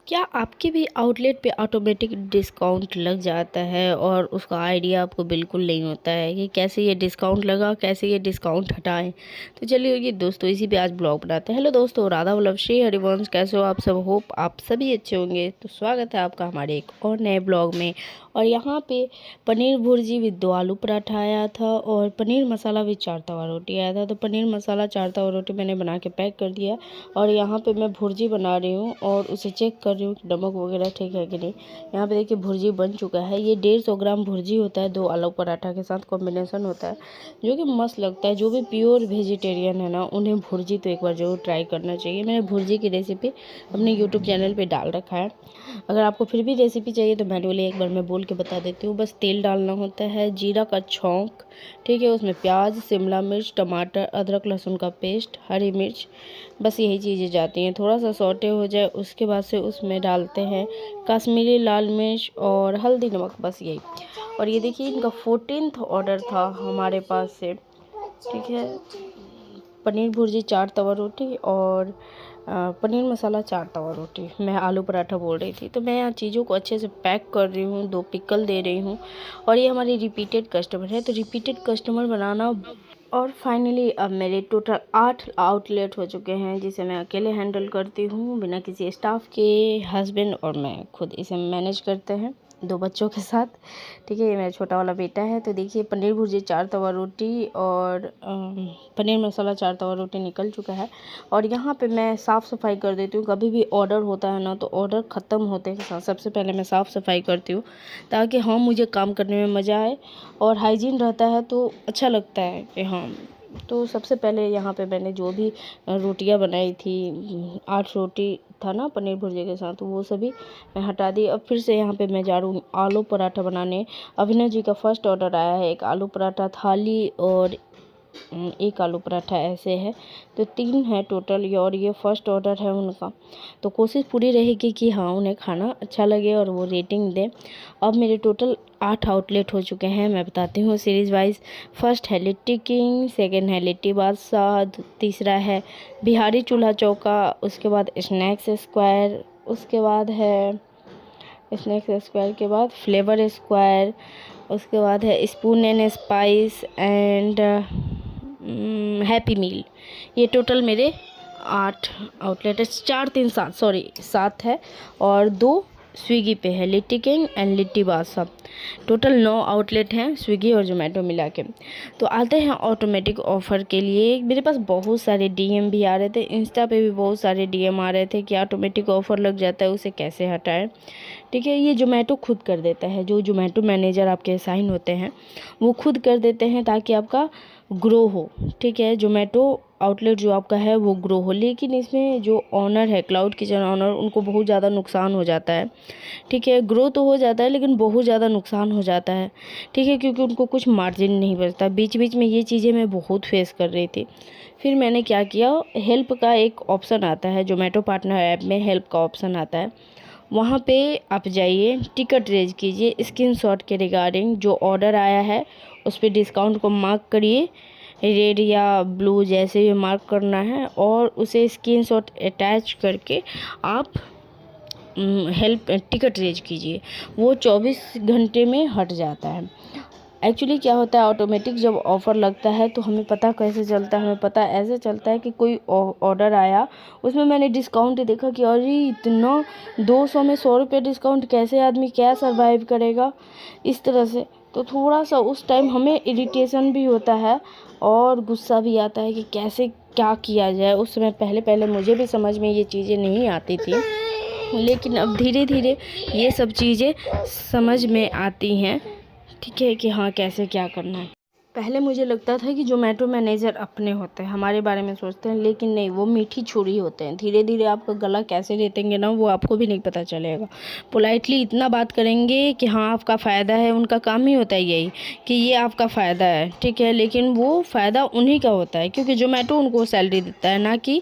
क्या आपके भी आउटलेट पे ऑटोमेटिक डिस्काउंट लग जाता है और उसका आइडिया आपको बिल्कुल नहीं होता है कि कैसे ये डिस्काउंट लगा, कैसे ये डिस्काउंट हटाएं। तो चलिए ये दोस्तों इसी पे आज ब्लॉग बनाते हैं। हेलो दोस्तों, राधा वल्लभ श्री हरिवंश, कैसे हो आप सब? होप आप सभी अच्छे होंगे। तो स्वागत है आपका हमारे एक और नए ब्लॉग में। और यहाँ पे पनीर भुर्जी विद 2 आलू पराठा आया था और पनीर मसाला विद 4 तवा रोटी आया था। तो पनीर मसाला 4 तवा रोटी मैंने बना के पैक कर दिया और यहाँ पे मैं भुर्जी बना रही हूँ और उसे चेक कर रही हूँ कि नमक वगैरह ठीक है कि नहीं। यहाँ पे देखिए भुर्जी बन चुका है। ये 150 ग्राम भुर्जी होता है, 2 आलू पराठा के साथ कॉम्बिनेशन होता है जो कि मस्त लगता है। जो भी प्योर वेजिटेरियन है ना, उन्हें भुर्जी तो एक बार ज़रूर ट्राई करना चाहिए। मैंने भुर्जी की रेसिपी अपने यूट्यूब चैनल पर डाल रखा है। अगर आपको फिर भी रेसिपी चाहिए तो मैनुअली एक बार मैं बोल के बता देती हूँ। बस तेल डालना होता है, जीरा का छौंक, ठीक है, उसमें प्याज, शिमला मिर्च, टमाटर, अदरक लहसुन का पेस्ट, हरी मिर्च, बस यही चीज़ें जाती हैं। थोड़ा सा सौटे हो जाए उसके बाद से उसमें डालते हैं कश्मीरी लाल मिर्च और हल्दी नमक, बस यही। और ये देखिए इनका 14th ऑर्डर था हमारे पास से, ठीक है। पनीर भुर्जी 4 तवा रोटी और पनीर मसाला 4 तवा रोटी, मैं आलू पराठा बोल रही थी। तो मैं यहाँ चीज़ों को अच्छे से पैक कर रही हूँ, 2 पिकल दे रही हूँ। और ये हमारी रिपीटेड कस्टमर है, तो रिपीटेड कस्टमर बनाना। और फाइनली अब मेरे टोटल 8 आउटलेट हो चुके हैं जिसे मैं अकेले हैंडल करती हूँ बिना किसी स्टाफ के। हस्बैंड और मैं खुद इसे मैनेज करते हैं 2 बच्चों के साथ, ठीक है। ये मेरा छोटा वाला बेटा है। तो देखिए पनीर भुर्जी 4 तवा रोटी और पनीर मसाला 4 तवा रोटी निकल चुका है। और यहाँ पे मैं साफ़ सफाई कर देती हूँ। कभी भी ऑर्डर होता है ना, तो ऑर्डर ख़त्म होते के साथ सबसे पहले मैं साफ़ सफाई करती हूँ ताकि हाँ मुझे काम करने में मज़ा आए और हाइजीन रहता है तो अच्छा लगता है कि हाँ। तो सबसे पहले यहाँ पे मैंने जो भी रोटियाँ बनाई थी, 8 रोटी था ना पनीर भुर्जी के साथ, तो वो सभी मैं हटा दी। अब फिर से यहाँ पे मैं जा रही हूँ आलू पराठा बनाने। अभिनव जी का फर्स्ट ऑर्डर आया है, 1 आलू पराठा थाली और 1 आलू पराठा ऐसे है, तो 3 है टोटल ये। और ये फर्स्ट ऑर्डर है उनका, तो कोशिश पूरी रहेगी कि हाँ उन्हें खाना अच्छा लगे और वो रेटिंग दें। अब मेरे टोटल 8 आउटलेट हो चुके हैं, मैं बताती हूँ सीरीज़ वाइज। फर्स्ट है लिट्टी किंग, सेकंड है लिट्टी बादशाह, तीसरा है बिहारी चूल्हा चौका, उसके बाद स्नैक्स स्क्वायर, उसके बाद है स्नैक्स स्क्वायर के बाद फ्लेवर स्क्वायर, उसके बाद है spoon and spice and happy meal. ये टोटल मेरे 8 आउटलेट है। 4 3 7 सॉरी 7 है और 2 स्विगी पे है, लिट्टी किंग एंड लिट्टी बादशाह। टोटल 9 आउटलेट हैं स्विगी और जोमेटो मिला के। तो आते हैं ऑटोमेटिक ऑफ़र के लिए। मेरे पास बहुत सारे डीएम भी आ रहे थे, इंस्टा पे भी बहुत सारे डीएम आ रहे थे कि ऑटोमेटिक ऑफ़र लग जाता है, उसे कैसे हटाएं, ठीक है। ये जोमेटो खुद कर देता है, जो जोमेटो मैनेजर आपके असाइन होते हैं वो खुद कर देते हैं ताकि आपका ग्रो हो, ठीक है। जोमेटो आउटलेट जो आपका है वो ग्रो हो। लेकिन इसमें जो ऑनर है, क्लाउड किचन ऑनर, उनको बहुत ज़्यादा नुकसान हो जाता है, ठीक है। ग्रो तो हो जाता है लेकिन बहुत ज़्यादा नुकसान हो जाता है, ठीक है, क्योंकि उनको कुछ मार्जिन नहीं बचता। बीच बीच में ये चीज़ें मैं बहुत फेस कर रही थी। फिर मैंने क्या किया, हेल्प का एक ऑप्शन आता है जोमेटो पार्टनर ऐप में, हेल्प का ऑप्शन आता है, वहाँ पे आप जाइए, टिकट रेज कीजिए, स्क्रीनशॉट के रिगार्डिंग जो ऑर्डर आया है उस पर डिस्काउंट को मार्क करिए, रेड या ब्लू जैसे भी मार्क करना है, और उसे स्क्रीनशॉट अटैच करके आप हेल्प टिकट रेज कीजिए। वो 24 घंटे में हट जाता है। एक्चुअली क्या होता है, ऑटोमेटिक जब ऑफ़र लगता है तो हमें पता कैसे चलता है, हमें पता ऐसे चलता है कि कोई ऑर्डर आया, उसमें मैंने डिस्काउंट देखा कि अरे इतना 200 में 100 रुपये डिस्काउंट, कैसे आदमी क्या सर्वाइव करेगा इस तरह से। तो थोड़ा सा उस टाइम हमें इरिटेशन भी होता है और गुस्सा भी आता है कि कैसे क्या किया जाए। उस समय पहले पहले मुझे भी समझ में ये चीज़ें नहीं आती थी, लेकिन अब धीरे धीरे ये सब चीज़ें समझ में आती हैं, ठीक है, कि हाँ कैसे क्या करना है। पहले मुझे लगता था कि जोमेटो मैनेजर अपने होते हैं, हमारे बारे में सोचते हैं, लेकिन नहीं, वो मीठी छुरी होते हैं। धीरे धीरे आपका गला कैसे रेतेंगे ना, वो आपको भी नहीं पता चलेगा। पोलाइटली इतना बात करेंगे कि हाँ आपका फ़ायदा है, उनका काम ही होता है यही कि ये आपका फ़ायदा है, ठीक है, लेकिन वो फ़ायदा उन्हीं का होता है क्योंकि जोमेटो उनको सैलरी देता है, ना कि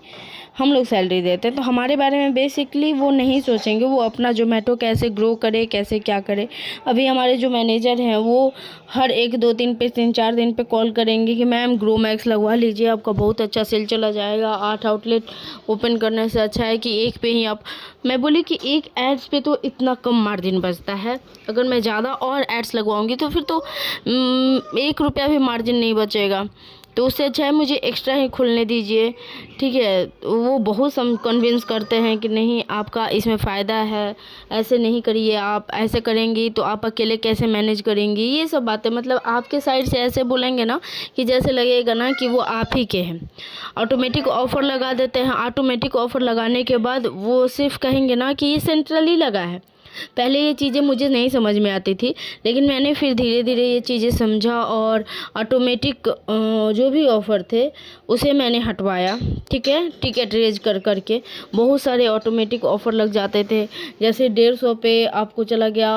हम लोग सैलरी देते हैं, तो हमारे बारे में बेसिकली वो नहीं सोचेंगे, वो अपना ज़ोमैटो कैसे ग्रो करे, कैसे क्या करे। अभी हमारे जो मैनेजर हैं वो हर 1-2 दिन पे 3-4 दिन पे कॉल करेंगे कि मैम ग्रो मैक्स लगवा लीजिए, आपका बहुत अच्छा सेल चला जाएगा। 8 आउटलेट ओपन करने से अच्छा है कि एक पे ही आप। मैं बोली कि एक एड्स पे तो इतना कम मार्जिन बचता है, अगर मैं ज़्यादा और एड्स लगवाऊंगी तो फिर तो 1 रुपया भी मार्जिन नहीं बचेगा, तो उससे अच्छा है मुझे एक्स्ट्रा ही खोलने दीजिए। ठीक है, वो बहुत सम कन्विंस करते हैं कि नहीं आपका इसमें फ़ायदा है, ऐसे नहीं करिए, आप ऐसे करेंगी तो आप अकेले कैसे मैनेज करेंगी। ये सब बातें मतलब आपके साइड से ऐसे बोलेंगे ना कि जैसे लगेगा ना कि वो आप ही के हैं। ऑटोमेटिक ऑफ़र लगा देते हैं, ऑटोमेटिक ऑफ़र लगाने के बाद वो सिर्फ कहेंगे ना कि ये सेंट्रली लगा है। पहले ये चीज़ें मुझे नहीं समझ में आती थी, लेकिन मैंने फिर धीरे धीरे ये चीज़ें समझा और ऑटोमेटिक जो भी ऑफ़र थे उसे मैंने हटवाया। ठीक है, टिकट रेज कर करके बहुत सारे ऑटोमेटिक ऑफ़र लग जाते थे, जैसे 150 पे आपको चला गया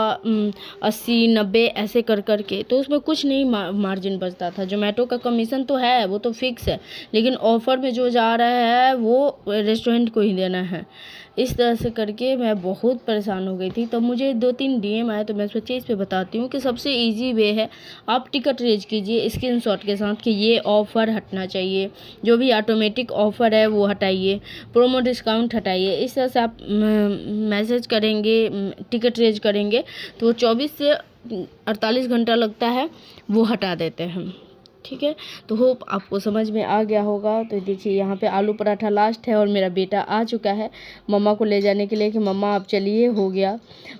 80-90 ऐसे कर करके, तो उसमें कुछ नहीं मार्जिन बचता था। जोमेटो का कमीशन तो है, वो तो फिक्स है, लेकिन ऑफ़र में जो जा रहा है वो रेस्टोरेंट को ही देना है। इस तरह से करके मैं बहुत परेशान हो गई थी। तो मुझे 2-3 डीएम आए, तो मैं सोची इस पे बताती हूँ कि सबसे इजी वे है, आप टिकट रेज कीजिए स्क्रीनशॉट के साथ कि ये ऑफ़र हटना चाहिए, जो भी ऑटोमेटिक ऑफ़र है वो हटाइए, प्रोमो डिस्काउंट हटाइए। इस तरह से आप मैसेज करेंगे, टिकट रेज करेंगे तो 24 से 48 घंटा लगता है, वो हटा देते हैं। ठीक है, तो होप आपको समझ में आ गया होगा। तो देखिए यहाँ पे आलू पराठा लास्ट है और मेरा बेटा आ चुका है मम्मा को ले जाने के लिए कि मम्मा आप चलिए, हो गया।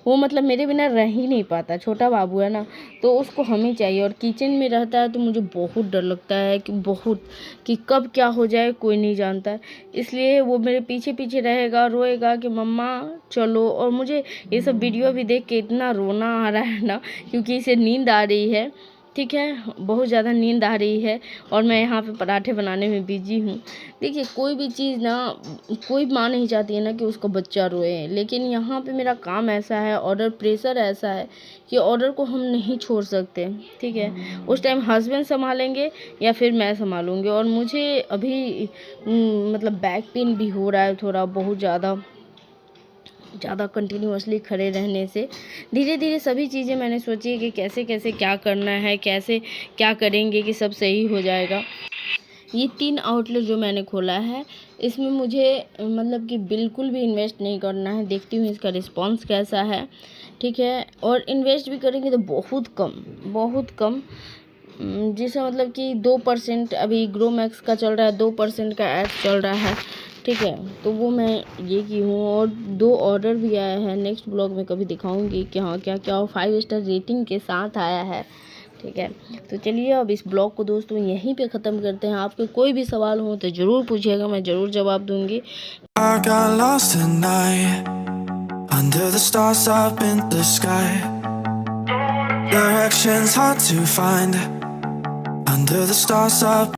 वो मतलब मेरे बिना रह ही नहीं पाता, छोटा बाबू है ना, तो उसको हम ही चाहिए। और किचन में रहता है तो मुझे बहुत डर लगता है कि बहुत कि कब क्या हो जाए कोई नहीं जानता है, इसलिए वो मेरे पीछे पीछे रहेगा, रोएगा कि मम्मा चलो। और मुझे ये सब वीडियो भी देख के इतना रोना आ रहा है ना, क्योंकि इसे नींद आ रही है। ठीक है, बहुत ज़्यादा नींद आ रही है और मैं यहाँ पे पराठे बनाने में बिजी हूँ। देखिए कोई भी चीज़ ना, कोई माँ नहीं चाहती है ना कि उसका बच्चा रोए, लेकिन यहाँ पे मेरा काम ऐसा है, ऑर्डर प्रेशर ऐसा है कि ऑर्डर को हम नहीं छोड़ सकते। ठीक है, उस टाइम हस्बैंड संभालेंगे या फिर मैं संभालूँगी। और मुझे अभी मतलब बैक पेन भी हो रहा है थोड़ा बहुत ज़्यादा कंटिन्यूअसली खड़े रहने से। धीरे धीरे सभी चीज़ें मैंने सोची है कि कैसे कैसे क्या करना है, कैसे क्या करेंगे कि सब सही हो जाएगा। ये 3 आउटलेट जो मैंने खोला है, इसमें मुझे मतलब कि बिल्कुल भी इन्वेस्ट नहीं करना है। देखती हूँ इसका रिस्पॉन्स कैसा है। ठीक है, और इन्वेस्ट भी करेंगे तो बहुत कम, जिससे मतलब कि 2% अभी ग्रो मैक्स का चल रहा है, 2% का ऐड चल रहा है। ठीक है, तो वो मैं ये की हूँ। और 2 ऑर्डर भी आया है, नेक्स्ट ब्लॉग में कभी दिखाऊंगी कि हाँ क्या क्या, और 5 स्टार रेटिंग के साथ आया है। ठीक है, तो चलिए अब इस ब्लॉग को दोस्तों यहीं पे ख़त्म करते हैं। आपके कोई भी सवाल हो तो ज़रूर पूछिएगा, मैं ज़रूर जवाब दूंगी। I got lost tonight under the stars up in the sky. Directions hard to find under the stars up.